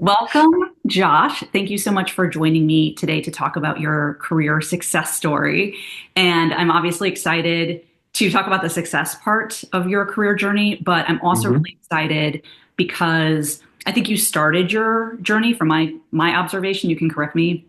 Welcome, Josh. Thank you so much for joining me today to talk about your career success story. And I'm obviously excited to talk about the success part of your career journey, but I'm also hmm really excited because I think you started your journey from my observation. You can correct me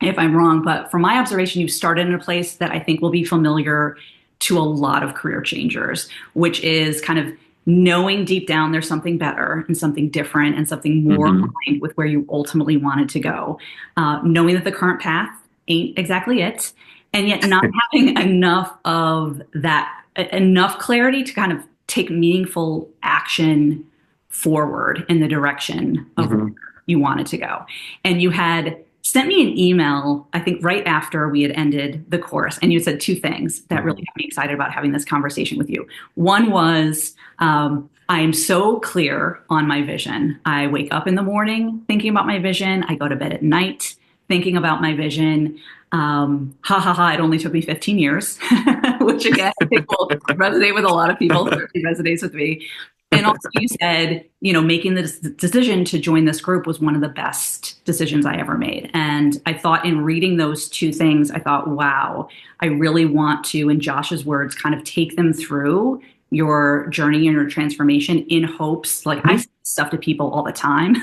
if I'm wrong, but from my observation, you started in a place that I think will be familiar to a lot of career changers, which is kind of knowing deep down there's something better and something different and something more hmm aligned with where you ultimately wanted to go. Knowing that the current path ain't exactly it, and yet not having enough of that, enough clarity to kind of take meaningful action forward in the direction of where hmm you wanted to go. And you had sent me an email, I think right after we had ended the course, and you said two things that really hmm got me excited about having this conversation with you. One was, I am so clear on my vision. I wake up in the morning thinking about my vision. I go to bed at night thinking about my vision. Ha ha ha, it only took me 15 years, which again, I think will resonate with a lot of people, certainly resonates with me. And also, you said, making the decision to join this group was one of the best decisions I ever made. And I thought in reading those two things, I thought, wow, I really want to, in Josh's words, kind of take them through your journey and your transformation in hopes, like I say stuff to people all the time,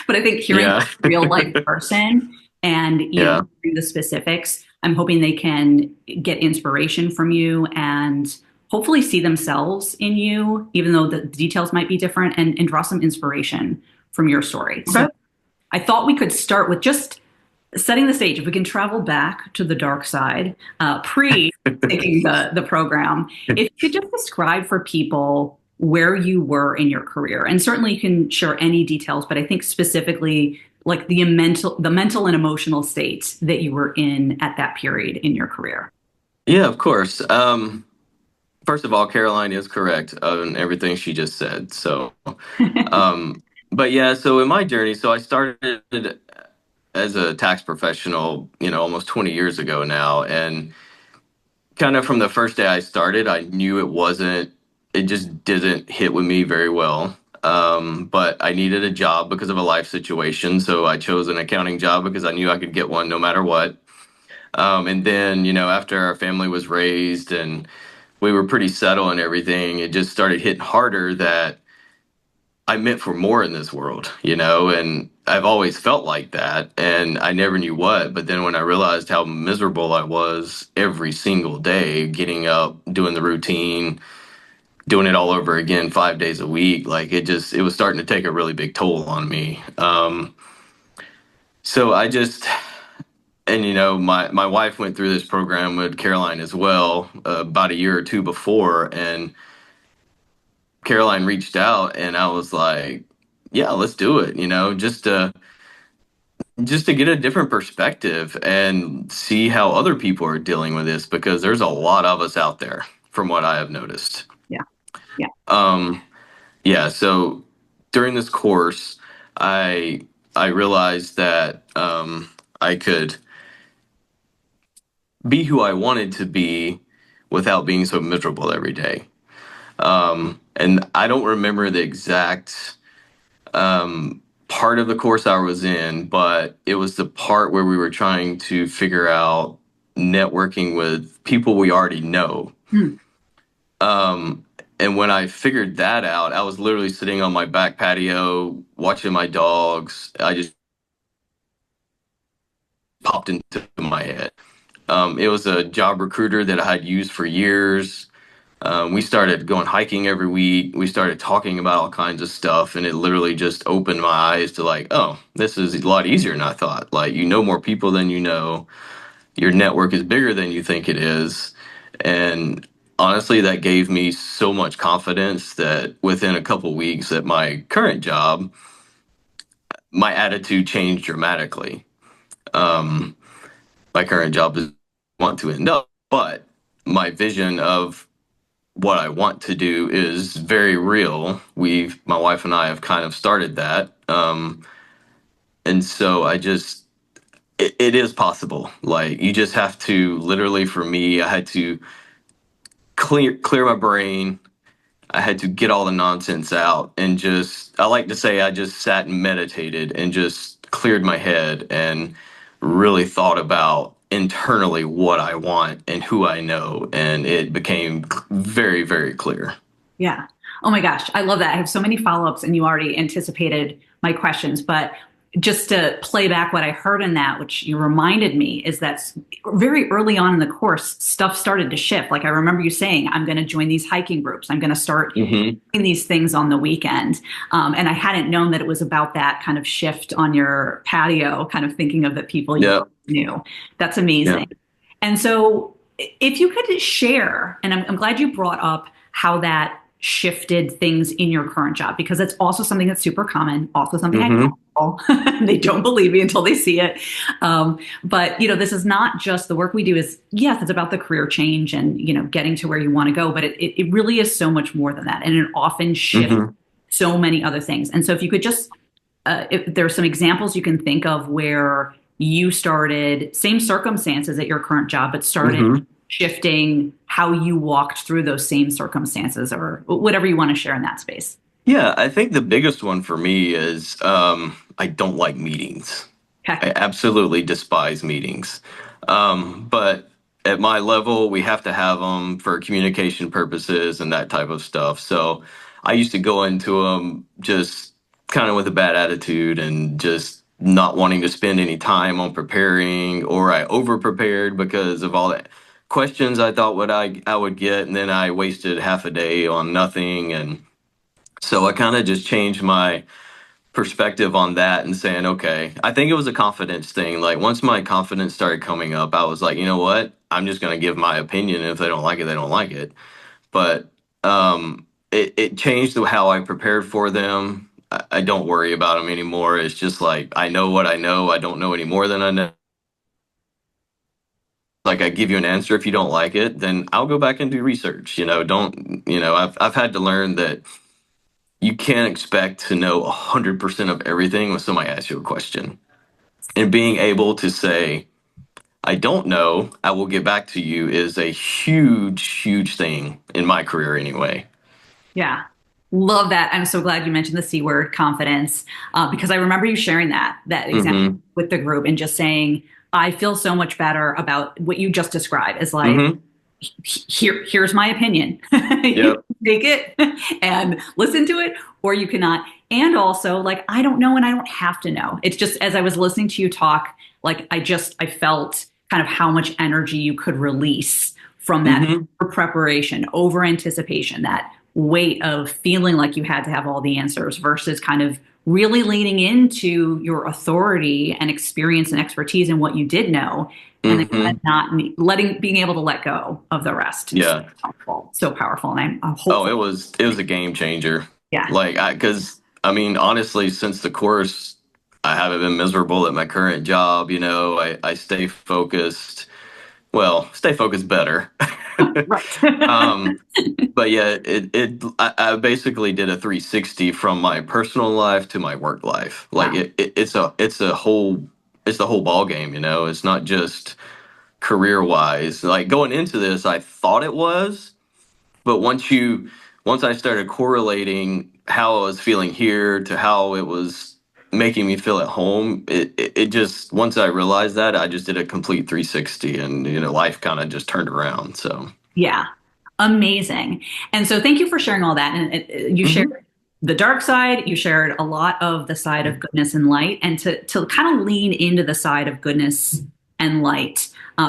but I think hearing Yeah. from a real life person and, Yeah. hearing the specifics, I'm hoping they can get inspiration from you and hopefully see themselves in you, even though the details might be different, and draw some inspiration from your story. Okay. So I thought we could start with just setting the stage. If we can travel back to the dark side, pre taking the program, if you could just describe for people where you were in your career, and certainly you can share any details, but I think specifically like the mental and emotional state that you were in at that period in your career. Yeah, of course. First of all, Caroline is correct on everything she just said. Um, but yeah, so in my journey, so I started as a tax professional, almost 20 years ago now. And kind of from the first day I started, I knew it just didn't hit with me very well. But I needed a job because of a life situation. So I chose an accounting job because I knew I could get one no matter what. And then, after our family was raised and we were pretty settled and everything, it just started hitting harder that I meant for more in this world, and I've always felt like that. And I never knew what. But then when I realized how miserable I was every single day, getting up, doing the routine, doing it all over again 5 days a week, like it was starting to take a really big toll on me. So I just, and my wife went through this program with Caroline as well, about a year or two before, and Caroline reached out and I was like, yeah, let's do it, just to get a different perspective and see how other people are dealing with this, because there's a lot of us out there from what I have noticed. Yeah, yeah. Um yeah, so during this course, I I realized that I could be who I wanted to be without being so miserable every day. And I don't remember the exact part of the course I was in, but it was the part where we were trying to figure out networking with people we already know. Hmm. Um, and when I figured that out, I was literally sitting on my back patio watching my dogs. I just popped into my head. It was a job recruiter that I had used for years. We started going hiking every week. We started talking about all kinds of stuff, and it literally just opened my eyes to like, oh, this is a lot easier than I thought. Like, you know more people than you know. Your network is bigger than you think it is. And honestly, that gave me so much confidence that within a couple weeks at my current job, my attitude changed dramatically. Um, my current job is want to end up, but my vision of what I want to do is very real. My wife and I have kind of started that. And so it is possible. Like, you just have to literally, for me, I had to clear my brain, I had to get all the nonsense out and just, I like to say, I just sat and meditated and just cleared my head and really thought about internally what I want and who I know. And it became very, very clear. Yeah. Oh my gosh, I love that. I have so many follow-ups and you already anticipated my questions, but just to play back what I heard in that, which you reminded me, is that very early on in the course, stuff started to shift. Like I remember you saying, I'm going to join these hiking groups. I'm going to start Hmm. doing these things on the weekend. And I hadn't known that it was about that kind of shift on your patio, kind of thinking of the people you Yeah. knew. That's Yeah. amazing. And so, if you could share, and I'm glad you brought up how that shifted things in your current job, because it's also something that's super common, also something I Hmm. tell people. They don't believe me until they see it. But this is not just the work we do is, yes, it's about the career change and, getting to where you want to go, but it really is so much more than that. And it often shifts Hmm. so many other things. And so if you could just if there are some examples you can think of where you started same circumstances at your current job, but started Hmm. shifting how you walked through those same circumstances or whatever you want to share in that space. Yeah. I think the biggest one for me is I don't like meetings. Okay. I absolutely despise meetings. But at my level, we have to have them for communication purposes and that type of stuff. So I used to go into them just kind of with a bad attitude and just not wanting to spend any time on preparing, or I over prepared because of all that questions I thought what I would get, and then I wasted half a day on nothing. And so I kind of just changed my perspective on that and saying, okay, I think it was a confidence thing. Like once my confidence started coming up, I was like, you know what? I'm just going to give my opinion. And if they don't like it, they don't like it. But it changed how I prepared for them. I don't worry about them anymore. It's just like, I know what I know. I don't know any more than I know. Like I give you an answer. If you don't like it, then I'll go back and do research. Don't, I've had to learn that you can't expect to know 100% of everything when somebody asks you a question. And being able to say, I don't know, I will get back to you is a huge, huge thing in my career anyway. Yeah. Love that. I'm so glad you mentioned the C word, confidence, because I remember you sharing that example Mm-hmm. with the group and just saying, I feel so much better about what you just described as like, Mm-hmm. here's my opinion. You Yep. can take it and listen to it, or you cannot. And also, like, I don't know and I don't have to know. It's just as I was listening to you talk, like I felt kind of how much energy you could release from that Mm-hmm. preparation, over anticipation, that weight of feeling like you had to have all the answers versus kind of really leaning into your authority and experience and expertise in what you did know, and then kind Mm-hmm. of not being able to let go of the rest. It's Yeah. so powerful, and I'm Oh, hopeful. it was a game changer. Yeah, Like because I mean, honestly, since the course, I haven't been miserable at my current job. I stay focused. Well, stay focused better. right. um, but yeah, I basically did a 360 from my personal life to my work life. Like Wow. it's the whole ball game. It's not just career wise. Like going into this, I thought it was, but once I started correlating how I was feeling here to how it was making me feel at home, it just, once I realized that, I just did a complete 360, and life kind of just turned around. So. Yeah, amazing. And so, thank you for sharing all that. And you shared Hmm. the dark side. You shared a lot of the side of goodness and light, and to kind of lean into the side of goodness and light,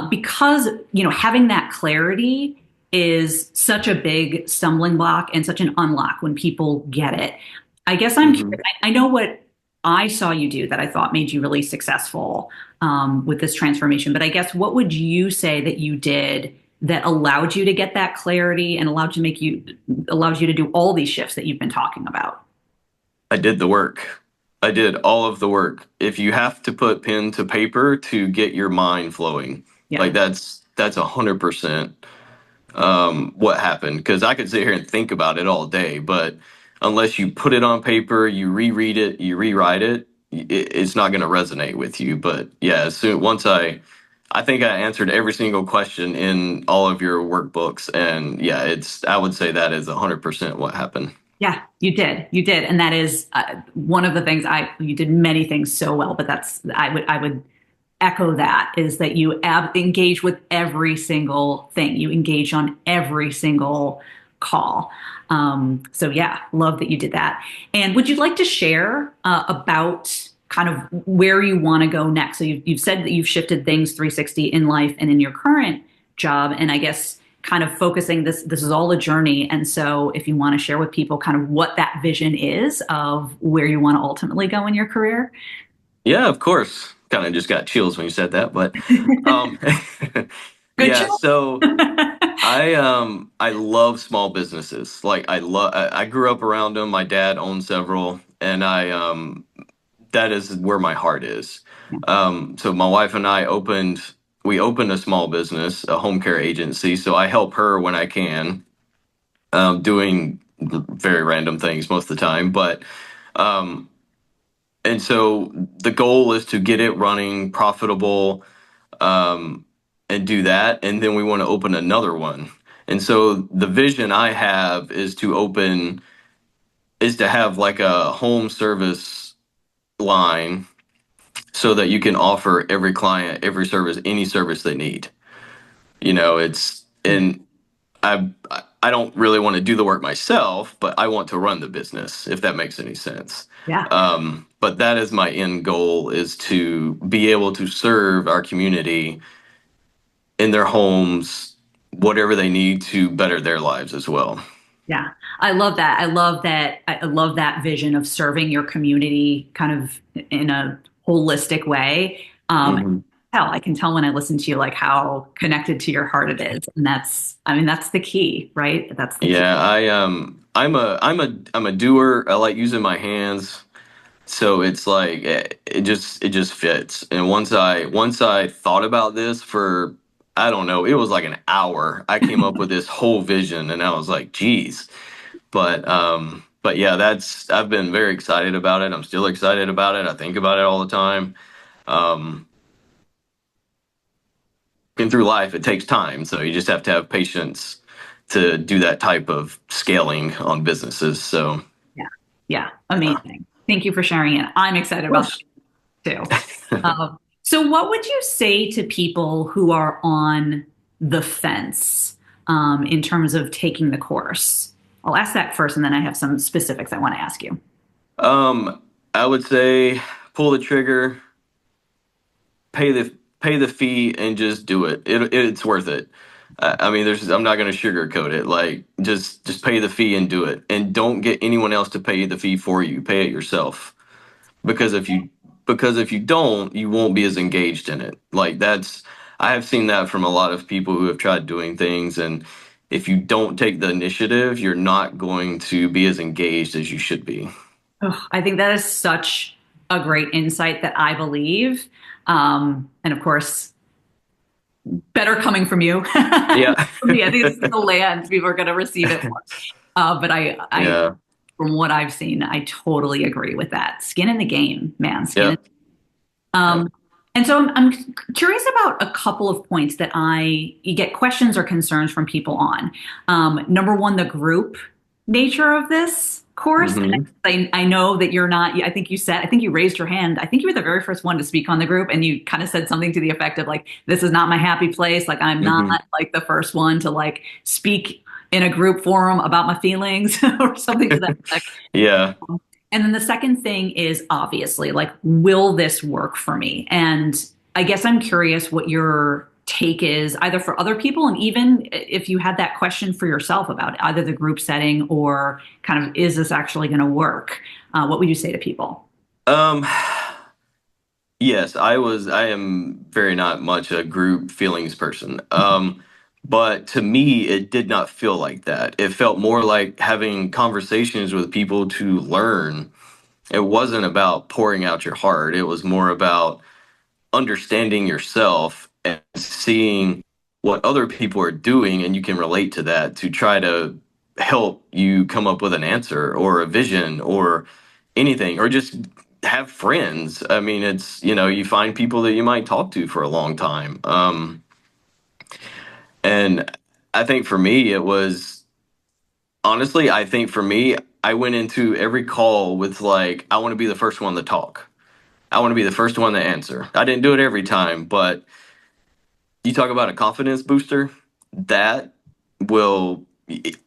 because having that clarity is such a big stumbling block and such an unlock when people get it. I guess I'm Hmm. curious. I know what I saw you do that I thought made you really successful with this transformation, but I guess what would you say that you did that allowed you to get that clarity and allowed you to do all these shifts that you've been talking about? I did the work. I did all of the work. If you have to put pen to paper to get your mind flowing, Yeah. like that's 100% what happened. Because I could sit here and think about it all day, but unless you put it on paper, you reread it, you rewrite it, it's not going to resonate with you. But yeah, once I I think I answered every single question in all of your workbooks, and yeah, I would say that is 100% what happened. Yeah, you did. You did. And that is one of the things you did many things so well, but I would echo that is that you engage with every single thing. You engage on every single call. So yeah, love that you did that. And would you like to share about kind of where you want to go next? So you've said that you've shifted things 360 in life and in your current job. And I guess kind of focusing this is all a journey. And so if you want to share with people kind of what that vision is of where you want to ultimately go in your career. Yeah, of course. Kind of just got chills when you said that, but um, Good yeah. job. So I love small businesses. Like I grew up around them. My dad owned several, and that is where my heart is. So my wife and I we opened a small business, a home care agency. So I help her when I can, doing very random things most of the time. But um, and so the goal is to get it running, profitable, um, and do that. And then we want to open another one. And so the vision I have is to have like a home service line so that you can offer every client every service, any service they need. It's and I don't really want to do the work myself, but I want to run the business, if that makes any sense. Yeah. But that is my end goal, is to be able to serve our community in their homes, whatever they need to better their lives as well. Yeah, I love that. I love that. I love that vision of serving your community kind of in a holistic way. Mhm. Hell, I can tell when I listen to you, like how connected to your heart it is, and I mean, that's the key, right? That's the key. Yeah, I'm a doer. I like using my hands. So it's like it just fits. And once I thought about this for, I don't know, it was like an hour. I came up with this whole vision, and I was like, geez. But yeah, that's I've been very excited about it. I'm still excited about it. I think about it all the time. Um, and through life, it takes time, so you just have to have patience to do that type of scaling on businesses. So, Yeah, yeah, yeah. amazing. Thank you for sharing it. I'm excited Of about course. that too. So, what would you say to people who are on the fence in terms of taking the course? I'll ask that first, and then I have some specifics I want to ask you. um, I would say pull the trigger, pay the fee, and just do it. It's worth it. I mean, I'm not going to sugarcoat it. Like, just pay the fee and do it, and don't get anyone else to pay the fee for you. Pay it yourself, because if you don't, you won't be as engaged in it. Like, that's I have seen that from a lot of people who have tried doing things, and if you don't take the initiative, you're not going to be as engaged as you should be. Oh, I think that is such a great insight that I believe. And of course, better coming from you. Yeah. From me, I think this is the land people are going to receive it more. But Yeah. from what I've seen, I totally agree with that. Skin in the game, man. Skin in. Yep. Yep. Um, and so I'm curious about a couple of points that you get questions or concerns from people on. Number one, the group nature of this course. And Hmm. I know that you're not, I think you raised your hand. I think you were the very first one to speak on the group, and you kind of said something to the effect of like, this is not my happy place. Like, I'm not Hmm. like the first one to like speak in a group forum about my feelings or something to that effect. Yeah. And then the second thing is obviously like, will this work for me? And I guess I'm curious what your take is either for other people, and even if you had that question for yourself about either the group setting or kind of, is this actually going to work? What would you say to people? Um, yes, I am very not much a group feelings person. But to me, it did not feel like that. It felt more like having conversations with people to learn. It wasn't about pouring out your heart. It was more about understanding yourself and seeing what other people are doing, and you can relate to that to try to help you come up with an answer or a vision or anything, or just have friends. I mean, it's, you find people that you might talk to for a long time. And I think for me, it was honestly, I think for me, I went into every call with like, I want to be the first one to talk. I want to be the first one to answer. I didn't do it every time, but you talk about a confidence booster, that will,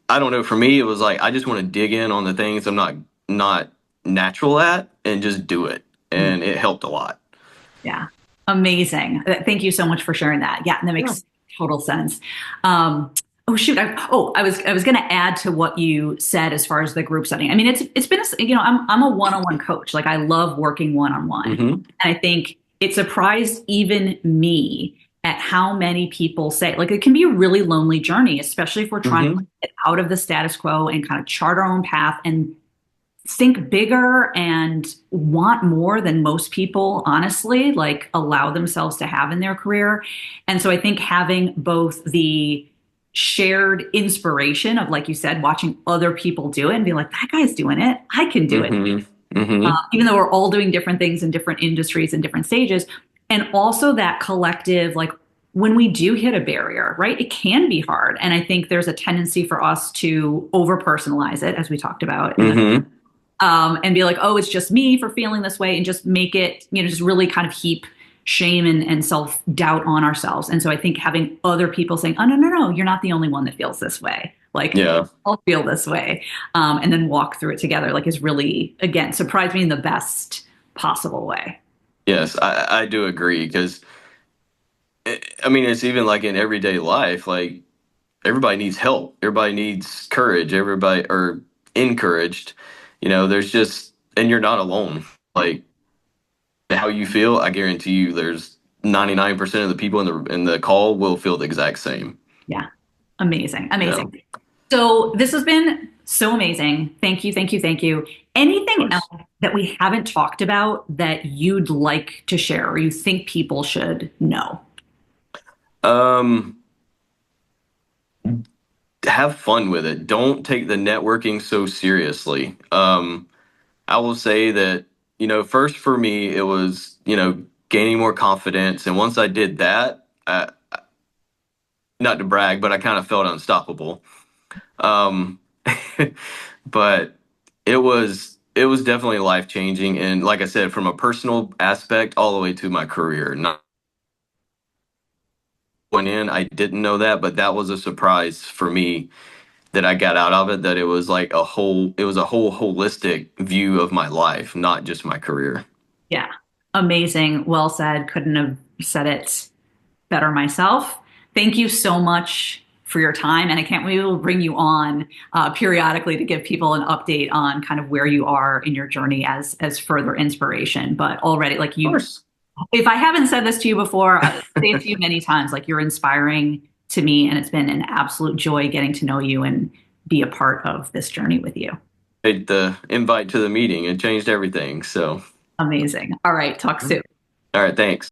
I don't know, for me it was like I just want to dig in on the things I'm not natural at and just do it. And it helped a lot. Yeah. Amazing. Thank you so much for sharing that. Yeah, that Yeah. makes total sense. Oh shoot. I was going to add to what you said as far as the group setting. I mean, it's been I'm a one-on-one coach. Like I love working one-on-one. Hmm. And I think it surprised even me at how many people say like it can be a really lonely journey, especially if we're trying to Hmm. get out of the status quo and kind of chart our own path and think bigger and want more than most people honestly like allow themselves to have in their career. And so I think having both the shared inspiration of like you said watching other people do it and be like that guy's doing it, I can do it, Hmm. Hmm. even though we're all doing different things in different industries and different stages. And also that collective like when we do hit a barrier, right, it can be hard, and I think there's a tendency for us to over personalize it as we talked about in the Hmm. and be like, oh, it's just me for feeling this way, and just make it, just really kind of heap shame and self doubt on ourselves. And so I think having other people saying, oh, no, no, no, you're not the only one that feels this way. Like, Yeah. I'll feel this way. And then walk through it together, like, is really, again, surprised me in the best possible way. Yes, I do agree because I mean it's even like in everyday life, like everybody needs help, everybody needs courage, everybody or encouraged. There's just and you're not alone. Like how you feel, I guarantee you there's 99% of the people in the call will feel the exact same. Yeah. Amazing. You know, Amazing. So this has been so amazing. Thank you. Thank you. Thank you. of Anything else course. that we haven't talked about that you'd like to share or you think people should know? Um, have fun with it. Don't take the networking so seriously. I will say that, first for me, it was, gaining more confidence. And once I did that, not to brag, but I kind of felt unstoppable. Um, but it was definitely life changing. And like I said, from a personal aspect all the way to my career, not went in, I didn't know that, but that was a surprise for me that I got out of it, that it was a whole holistic view of my life, not just my career. Yeah. Amazing. Well said. Couldn't have said it better myself. Thank you so much for your time. And I can't wait to bring you on periodically to give people an update on kind of where you are in your journey as further inspiration. But already, like Of you, course. if I haven't said this to you before, I'll say it to you many times. Like you're inspiring to me, and it's been an absolute joy getting to know you and be a part of this journey with you. The invite to the meeting, it changed everything. So, Amazing. All right, talk all soon. right, thanks.